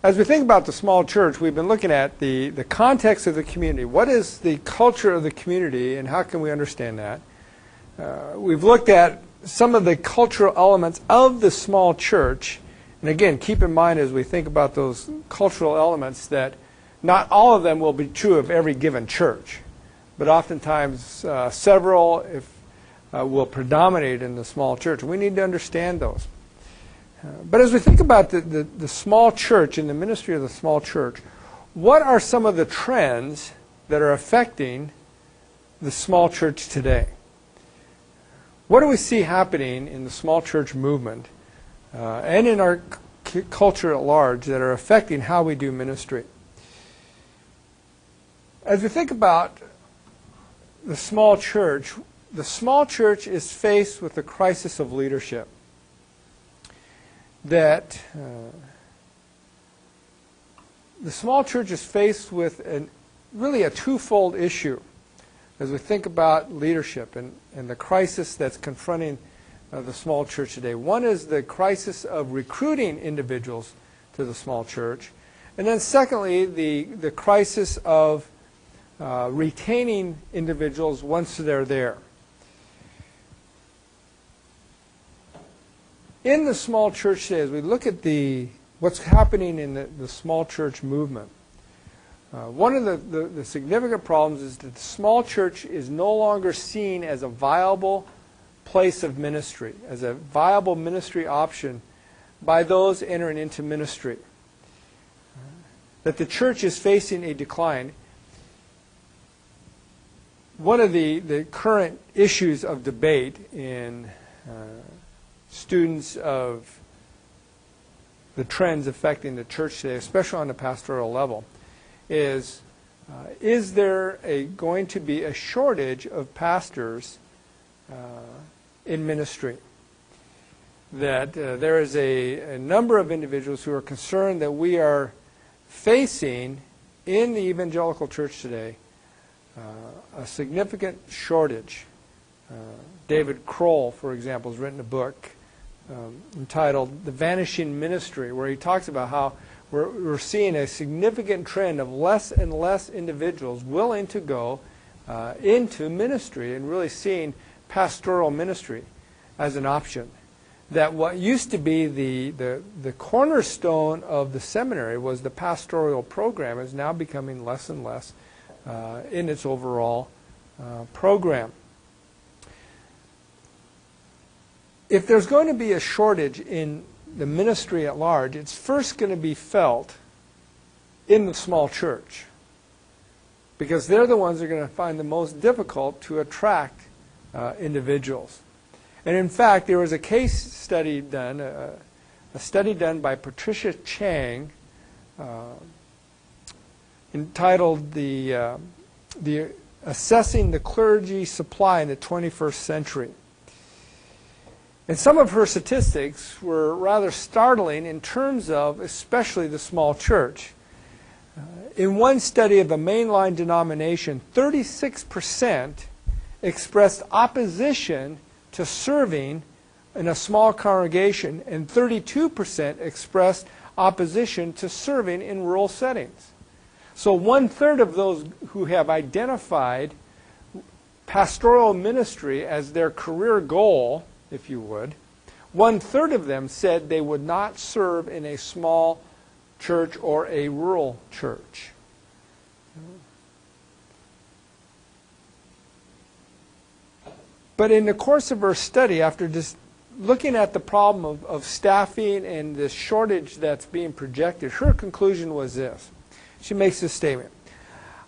As we think about the small church, we've been looking at the context of the community. What is the culture of the community, and how can we understand that? We've looked at some of the cultural elements of the small church. And again, keep in mind as we think about those cultural elements that not all of them will be true of every given church. But oftentimes several will predominate in the small church. We need to understand those. But as we think about the small church and the ministry of the small church, what are some of the trends that are affecting the small church today? What do we see happening in the small church movement and in our culture at large that are affecting how we do ministry? As we think about the small church is faced with the crisis of leadership. That the small church is faced with really a twofold issue as we think about leadership and the crisis that's confronting the small church today. One is the crisis of recruiting individuals to the small church. And then secondly, the crisis of retaining individuals once they're there. In the small church today, as we look at what's happening in the small church movement, one of the significant problems is that the small church is no longer seen as a viable place of ministry, as a viable ministry option by those entering into ministry. That the church is facing a decline. One of the current issues of debate in students of the trends affecting the church today, especially on the pastoral level, is there going to be a shortage of pastors in ministry? That there is a number of individuals who are concerned that we are facing in the evangelical church today a significant shortage. David Kroll, for example, has written a book entitled The Vanishing Ministry, where he talks about how we're seeing a significant trend of less and less individuals willing to go into ministry and really seeing pastoral ministry as an option. That what used to be the cornerstone of the seminary was the pastoral program is now becoming less and less in its overall program. If there's going to be a shortage in the ministry at large, it's first going to be felt in the small church, because they're the ones that are going to find the most difficult to attract individuals. And in fact, there was a case study done, a study done by Patricia Chang, entitled the Assessing the Clergy Supply in the 21st Century. And some of her statistics were rather startling in terms of especially the small church. In one study of a mainline denomination, 36% expressed opposition to serving in a small congregation, and 32% expressed opposition to serving in rural settings. So 1/3 of those who have identified pastoral ministry as their career goal, if you would, 1/3 of them said they would not serve in a small church or a rural church. But in the course of her study, after just looking at the problem of staffing and the shortage that's being projected, her conclusion was this. She makes this statement: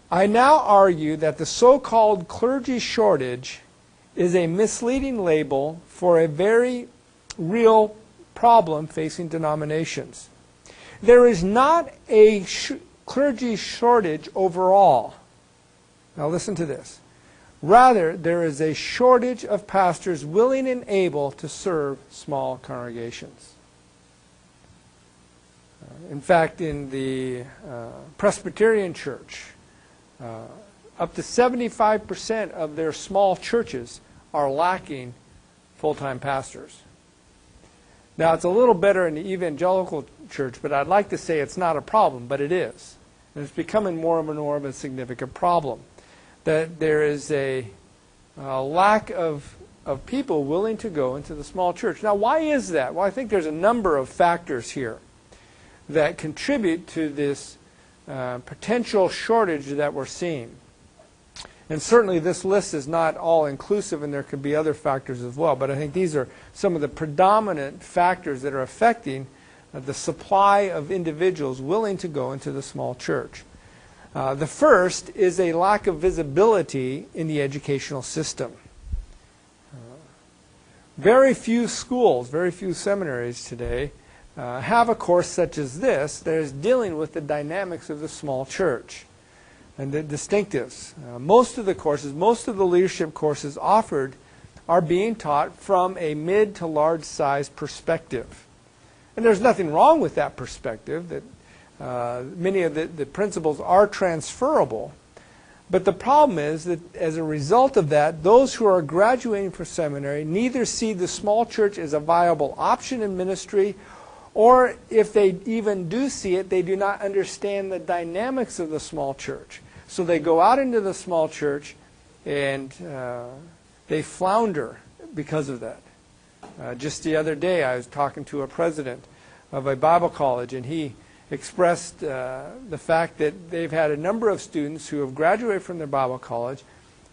I now argue that the so-called clergy shortage is a misleading label for a very real problem facing denominations. There is not a clergy shortage overall. Now listen to this. Rather, there is a shortage of pastors willing and able to serve small congregations. In fact, in the Presbyterian Church, up to 75% of their small churches are lacking full-time pastors. Now, it's a little better in the evangelical church, but I'd like to say it's not a problem, but it is. And it's becoming more and more of a significant problem. That there is a lack of people willing to go into the small church. Now, why is that? Well, I think there's a number of factors here that contribute to this potential shortage that we're seeing. And certainly this list is not all-inclusive, and there could be other factors as well. But I think these are some of the predominant factors that are affecting the supply of individuals willing to go into the small church. The first is a lack of visibility in the educational system. Very few schools, very few seminaries today have a course such as this that is dealing with the dynamics of the small church and the distinctives. Most of the courses, most of the leadership courses offered are being taught from a mid to large size perspective. And there's nothing wrong with that perspective, that many of the principles are transferable. But the problem is that as a result of that, those who are graduating from seminary neither see the small church as a viable option in ministry, or if they even do see it, they do not understand the dynamics of the small church. So they go out into the small church and they flounder because of that. Just the other day I was talking to a president of a Bible college, and he expressed the fact that they've had a number of students who have graduated from their Bible college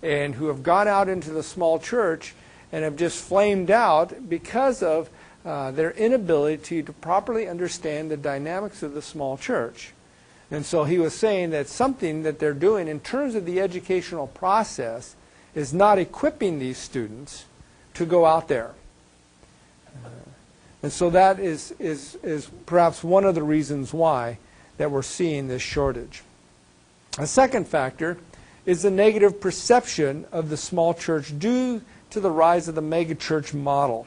and who have gone out into the small church and have just flamed out because of their inability to properly understand the dynamics of the small church. And so he was saying that something that they're doing in terms of the educational process is not equipping these students to go out there. And so that is perhaps one of the reasons why that we're seeing this shortage. A second factor is the negative perception of the small church due to the rise of the megachurch model,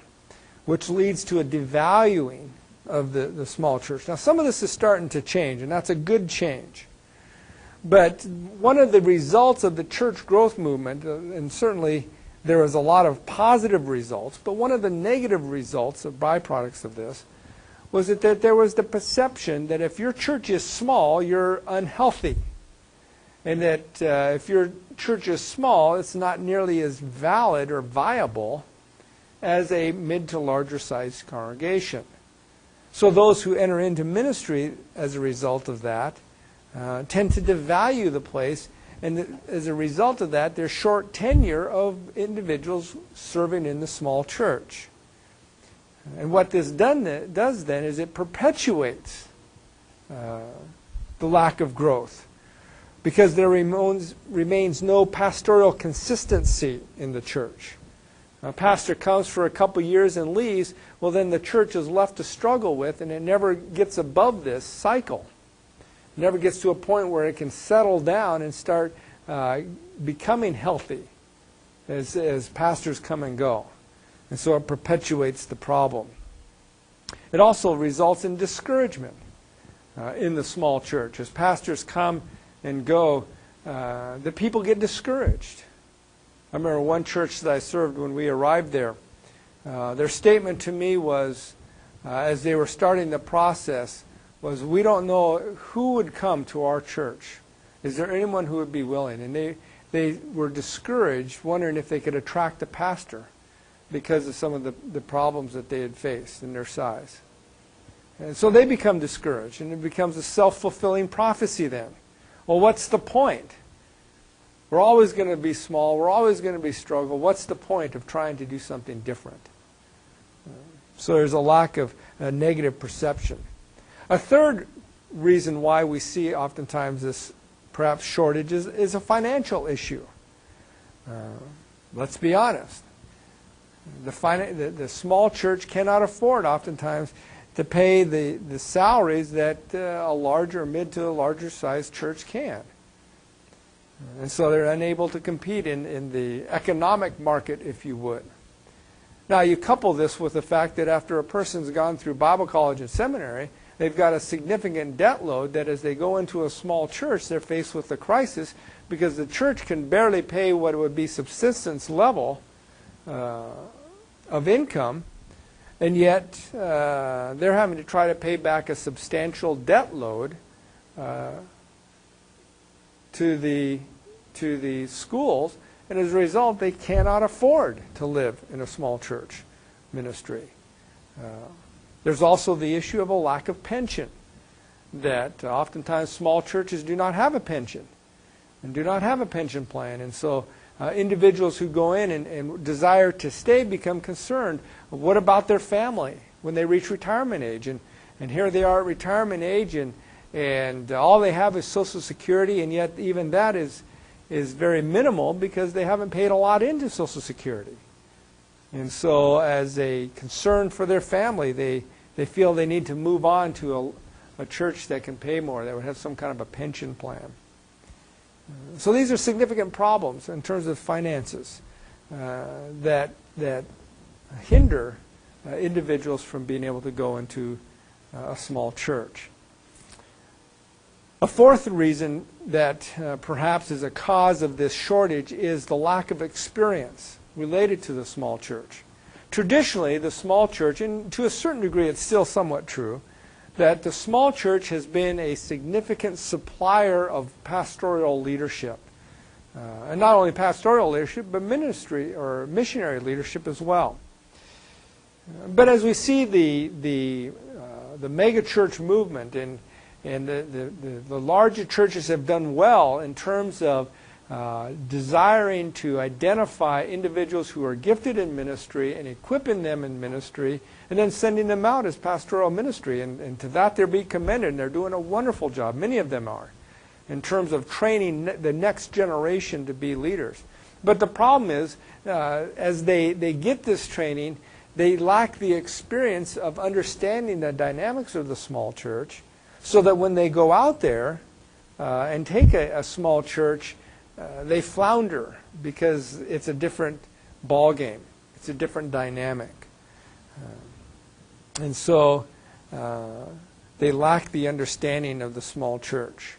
which leads to a devaluing of the small church. Now, some of this is starting to change, and that's a good change. But one of the results of the church growth movement, and certainly there was a lot of positive results, but one of the negative results, of byproducts of this, was that there was the perception that if your church is small, you're unhealthy. And that if your church is small, it's not nearly as valid or viable as a mid to larger sized congregation. So those who enter into ministry as a result of that tend to devalue the place, and as a result of that, there's short tenure of individuals serving in the small church. And what this does then is it perpetuates the lack of growth, because there remains no pastoral consistency in the church. A pastor comes for a couple years and leaves, well then the church is left to struggle with, and it never gets above this cycle. It never gets to a point where it can settle down and start becoming healthy as pastors come and go. And so it perpetuates the problem. It also results in discouragement in the small church. As pastors come and go, the people get discouraged. I remember one church that I served when we arrived there. Their statement to me was, as they were starting the process, was, we don't know who would come to our church. Is there anyone who would be willing? And they were discouraged, wondering if they could attract a pastor because of some of the problems that they had faced in their size. And so they become discouraged, and it becomes a self-fulfilling prophecy then. Well, what's the point? We're always going to be small. We're always going to be struggle. What's the point of trying to do something different? So there's a lack of negative perception. A third reason why we see oftentimes this perhaps shortage is a financial issue. Let's be honest. The small church cannot afford oftentimes to pay the salaries that a larger, mid to a larger sized church can. And so they're unable to compete in the economic market, if you would. Now you couple this with the fact that after a person's gone through Bible college and seminary, they've got a significant debt load that as they go into a small church, they're faced with a crisis because the church can barely pay what would be subsistence level of income. And yet, they're having to try to pay back a substantial debt load to the schools, and as a result, they cannot afford to live in a small church ministry. There's also the issue of a lack of pension, that oftentimes small churches do not have a pension and do not have a pension plan, and so individuals who go in and desire to stay become concerned. What about their family when they reach retirement age? And here they are at retirement age, and all they have is Social Security, and yet even that is very minimal because they haven't paid a lot into Social Security. And so as a concern for their family, they feel they need to move on to a church that can pay more, that would have some kind of a pension plan. So these are significant problems in terms of finances that hinder individuals from being able to go into a small church. A fourth reason that perhaps is a cause of this shortage is the lack of experience related to the small church. Traditionally, the small church, and to a certain degree it's still somewhat true, that the small church has been a significant supplier of pastoral leadership. And not only pastoral leadership, but ministry or missionary leadership as well. But as we see the mega church movement and the larger churches have done well in terms of desiring to identify individuals who are gifted in ministry and equipping them in ministry and then sending them out as pastoral ministry. And to that they're being commended, and they're doing a wonderful job. Many of them are, in terms of training the next generation to be leaders. But the problem is, as they get this training, they lack the experience of understanding the dynamics of the small church, so that when they go out there and take a small church, they flounder because it's a different ball game. It's a different dynamic. And so they lack the understanding of the small church.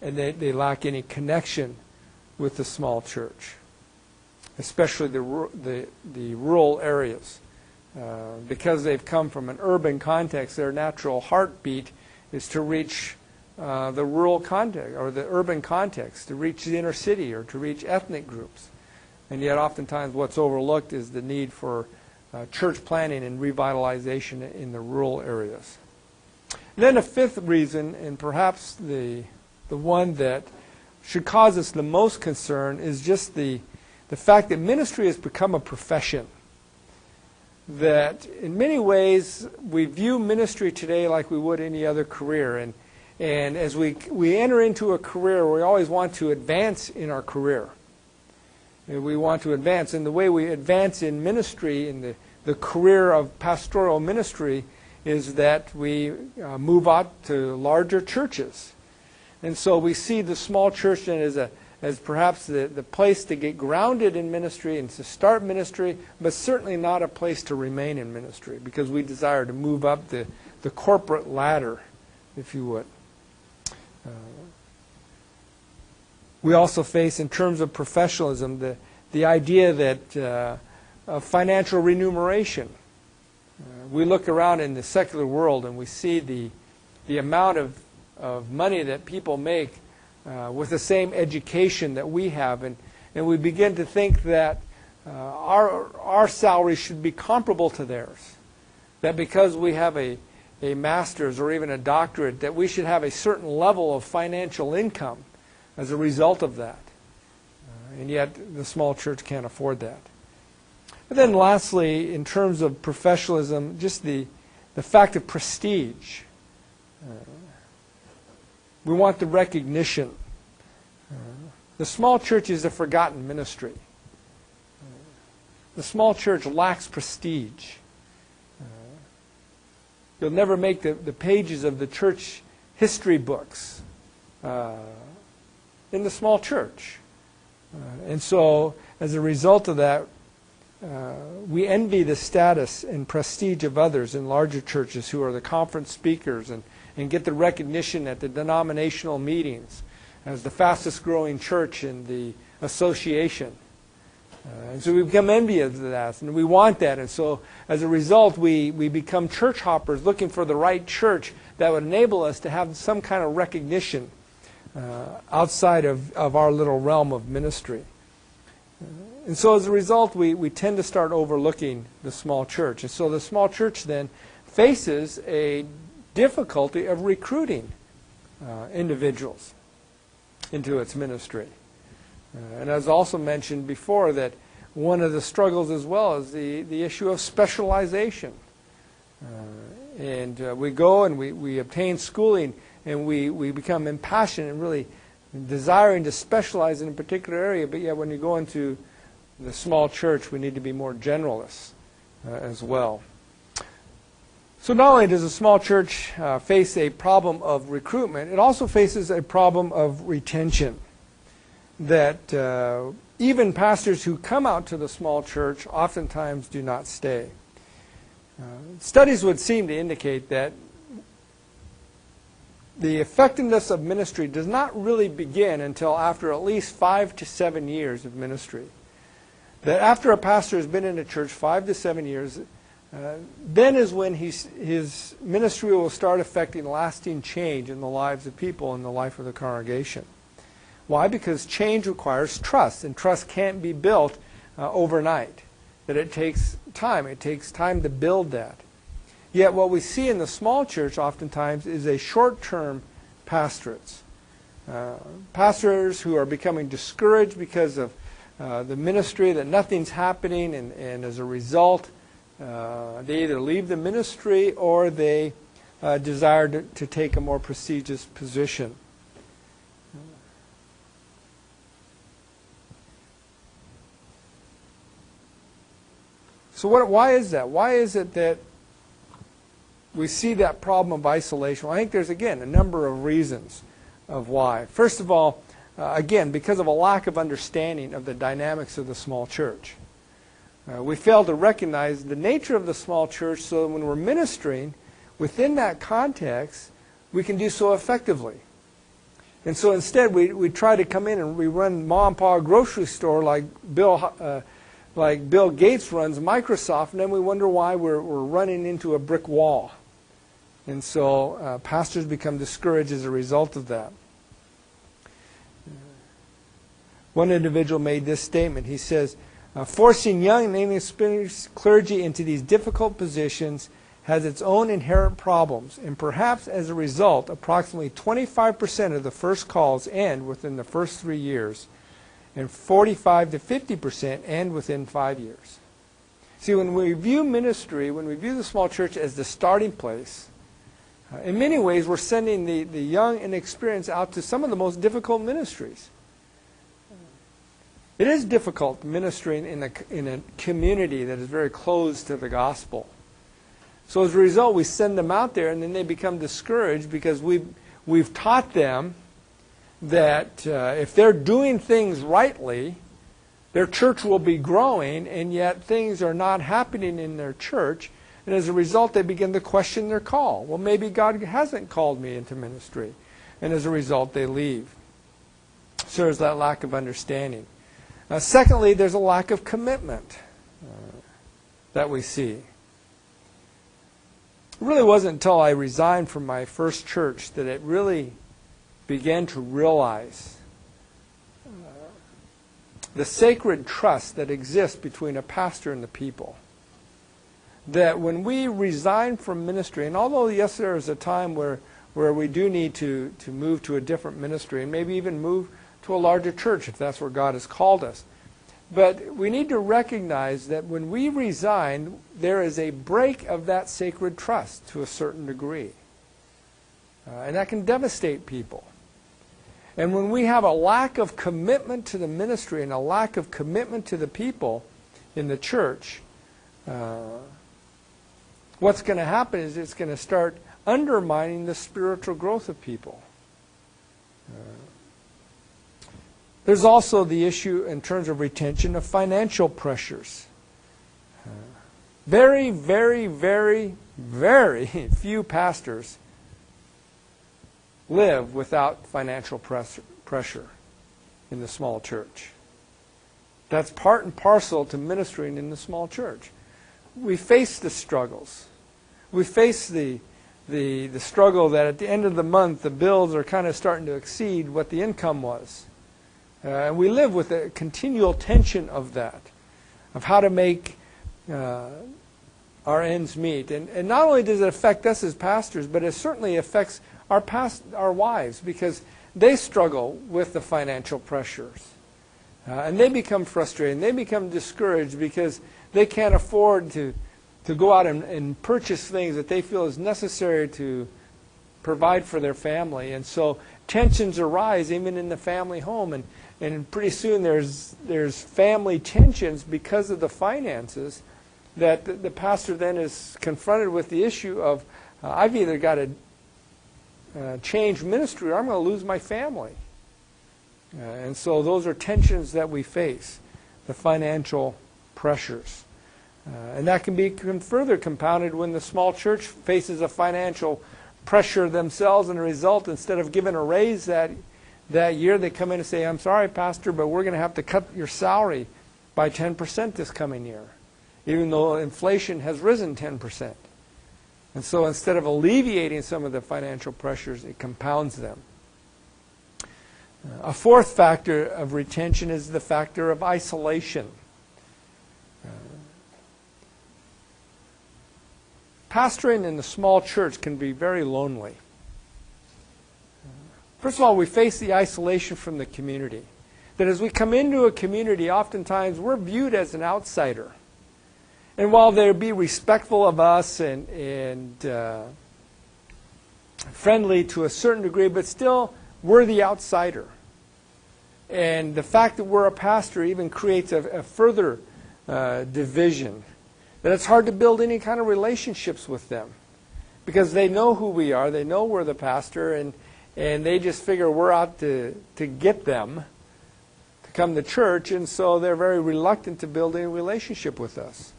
And they lack any connection with the small church, especially the rural areas. Because they've come from an urban context, their natural heartbeat is to reach the rural context or the urban context, to reach the inner city or to reach ethnic groups. And yet oftentimes what's overlooked is the need for church planting and revitalization in the rural areas. And then a fifth reason, and perhaps the one that should cause us the most concern, is just the fact that ministry has become a profession. That in many ways we view ministry today like we would any other career. And as we enter into a career, we always want to advance in our career. And we want to advance. And the way we advance in ministry, in the career of pastoral ministry, is that we move out to larger churches. And so we see the small church then as perhaps the place to get grounded in ministry and to start ministry, but certainly not a place to remain in ministry, because we desire to move up the corporate ladder, if you would. We also face, in terms of professionalism, the idea that of financial remuneration. We look around in the secular world and we see the amount of money that people make with the same education that we have, and we begin to think that our salary should be comparable to theirs. That because we have a master's or even a doctorate, that we should have a certain level of financial income as a result of that. And yet the small church can't afford that. But then lastly, in terms of professionalism, just the fact of prestige. We want the recognition. The small church is a forgotten ministry. The small church lacks prestige. You'll never make the pages of the church history books in the small church. And so, as a result of that, we envy the status and prestige of others in larger churches who are the conference speakers and get the recognition at the denominational meetings as the fastest growing church in the association. And so we become envious of that, and we want that. And so as a result, we become church hoppers looking for the right church that would enable us to have some kind of recognition outside of our little realm of ministry. And so as a result, we tend to start overlooking the small church. And so the small church then faces a difficulty of recruiting individuals into its ministry. And as also mentioned before, that one of the struggles as well is the issue of specialization. And we go and we obtain schooling, and we become impassioned and really desiring to specialize in a particular area, but yet when you go into the small church, we need to be more generalists as well. So not only does a small church face a problem of recruitment, it also faces a problem of retention. That even pastors who come out to the small church oftentimes do not stay. Studies would seem to indicate that the effectiveness of ministry does not really begin until after at least 5 to 7 years of ministry. That after a pastor has been in a church 5 to 7 years, then is when his ministry will start affecting lasting change in the lives of people and the life of the congregation. Why? Because change requires trust, and trust can't be built overnight. That it takes time. It takes time to build that. Yet what we see in the small church oftentimes is a short-term pastorates. Pastors who are becoming discouraged because of the ministry, that nothing's happening, and as a result, they either leave the ministry or they desire to take a more prestigious position. So why is that? Why is it that we see that problem of isolation? Well, I think there's, again, a number of reasons of why. First of all, again, because of a lack of understanding of the dynamics of the small church. We fail to recognize the nature of the small church, so that when we're ministering within that context, we can do so effectively. And so instead, we try to come in and we run mom and pop grocery store like Bill Gates runs Microsoft, and then we wonder why we're running into a brick wall. And so pastors become discouraged as a result of that. One individual made this statement. He says, forcing young and inexperienced clergy into these difficult positions has its own inherent problems, and perhaps as a result, approximately 25% of the first calls end within the first 3 years, and 45 to 50% end within 5 years. See, when we view ministry, when we view the small church as the starting place, in many ways we're sending the young and experienced out to some of the most difficult ministries. It is difficult ministering in a community that is very closed to the gospel. So as a result, we send them out there, and then they become discouraged because we've taught them that if they're doing things rightly, their church will be growing, and yet things are not happening in their church, and as a result they begin to question their call. Well, maybe God hasn't called me into ministry, and as a result they leave. So there's that lack of understanding. Secondly, there's a lack of commitment that we see. It really wasn't until I resigned from my first church that it really began to realize the sacred trust that exists between a pastor and the people. That when we resign from ministry, and although yes, there is a time where we do need to move to a different ministry, and maybe even move to a larger church if that's where God has called us. But we need to recognize that when we resign, there is a break of that sacred trust to a certain degree. And that can devastate people. And when we have a lack of commitment to the ministry and a lack of commitment to the people in the church, what's going to happen is it's going to start undermining the spiritual growth of people. There's also the issue in terms of retention of financial pressures. Very, very, very, very few pastors live without financial pressure in the small church. That's part and parcel to ministering in the small church. We face the struggles. We face the struggle that at the end of the month the bills are kind of starting to exceed what the income was. And we live with a continual tension of that, of how to make our ends meet. And not only does it affect us as pastors, but it certainly affects our wives, because they struggle with the financial pressures. And they become frustrated, and they become discouraged because they can't afford to go out and purchase things that they feel is necessary to provide for their family. And so tensions arise even in the family home, and pretty soon there's family tensions because of the finances, that the pastor then is confronted with the issue of, I've either got to change ministry or I'm going to lose my family. And so those are tensions that we face, the financial pressures. And that can be further compounded when the small church faces a financial pressure themselves, and a result, instead of giving a raise that year, they come in and say, I'm sorry, Pastor, but we're going to have to cut your salary by 10% this coming year, even though inflation has risen 10%. And so instead of alleviating some of the financial pressures, it compounds them. A fourth factor of retention is the factor of isolation. Pastoring in the small church can be very lonely. First of all, we face the isolation from the community. That as we come into a community, oftentimes we're viewed as an outsider. And while they'll be respectful of us and friendly to a certain degree, but still we're the outsider. And the fact that we're a pastor even creates a further division. That it's hard to build any kind of relationships with them, because they know who we are, they know we're the pastor, and they just figure we're out to get them to come to church, and so they're very reluctant to build any relationship with us.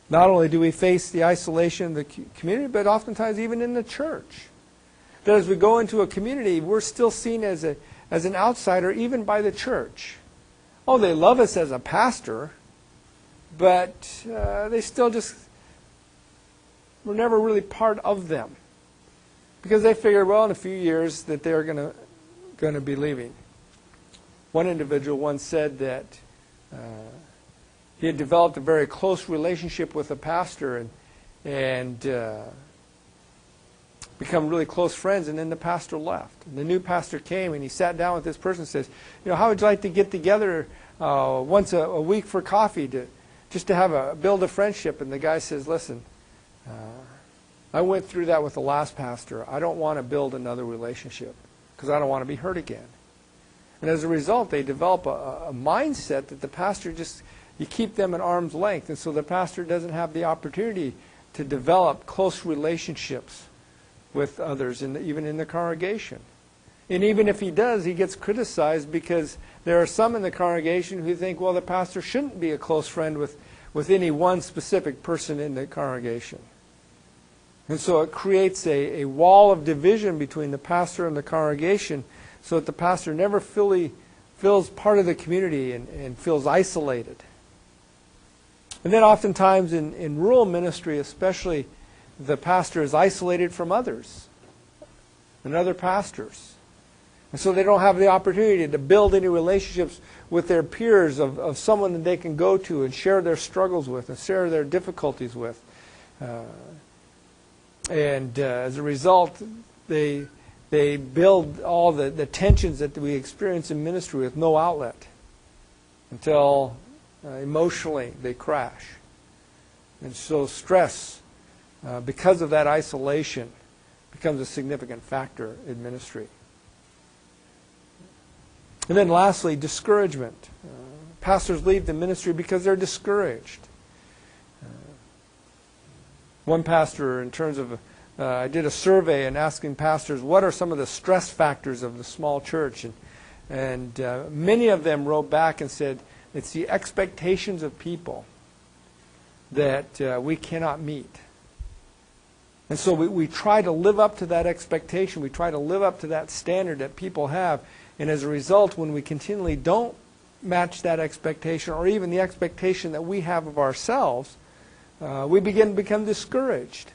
Not only do we face the isolation of the community, but oftentimes even in the church. That as we go into a community, we're still seen as an outsider even by the church. Oh, they love us as a pastor, but they still just were never really part of them, because they figured, well, in a few years that they're going to be leaving. One individual once said that he had developed a very close relationship with a pastor and become really close friends, and then the pastor left. And the new pastor came, and he sat down with this person and says, how would you like to get together once a week for coffee just to build a friendship? And the guy says, listen, I went through that with the last pastor. I don't want to build another relationship because I don't want to be hurt again. And as a result, they develop a mindset that the pastor you keep them at arm's length. And so the pastor doesn't have the opportunity to develop close relationships with others, even in the congregation. And even if he does, he gets criticized because there are some in the congregation who think, well, the pastor shouldn't be a close friend with any one specific person in the congregation. And so it creates a wall of division between the pastor and the congregation, so that the pastor never fully feels part of the community and feels isolated. And then oftentimes in rural ministry especially, the pastor is isolated from others and other pastors. And so they don't have the opportunity to build any relationships with their peers of someone that they can go to and share their struggles with and share their difficulties with. As a result, they build all the tensions that we experience in ministry with no outlet until emotionally they crash. And so stress, because of that isolation, becomes a significant factor in ministry. And then lastly, discouragement. Pastors leave the ministry because they're discouraged. One pastor, in terms of, I did a survey and asking pastors, what are some of the stress factors of the small church? And many of them wrote back and said, it's the expectations of people that we cannot meet. And so we try to live up to that expectation. We try to live up to that standard that people have. And as a result, when we continually don't match that expectation, or even the expectation that we have of ourselves, we begin to become discouraged.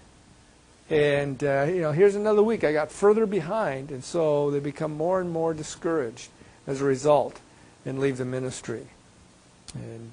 And here's another week. I got further behind, and so they become more and more discouraged as a result and leave the ministry. And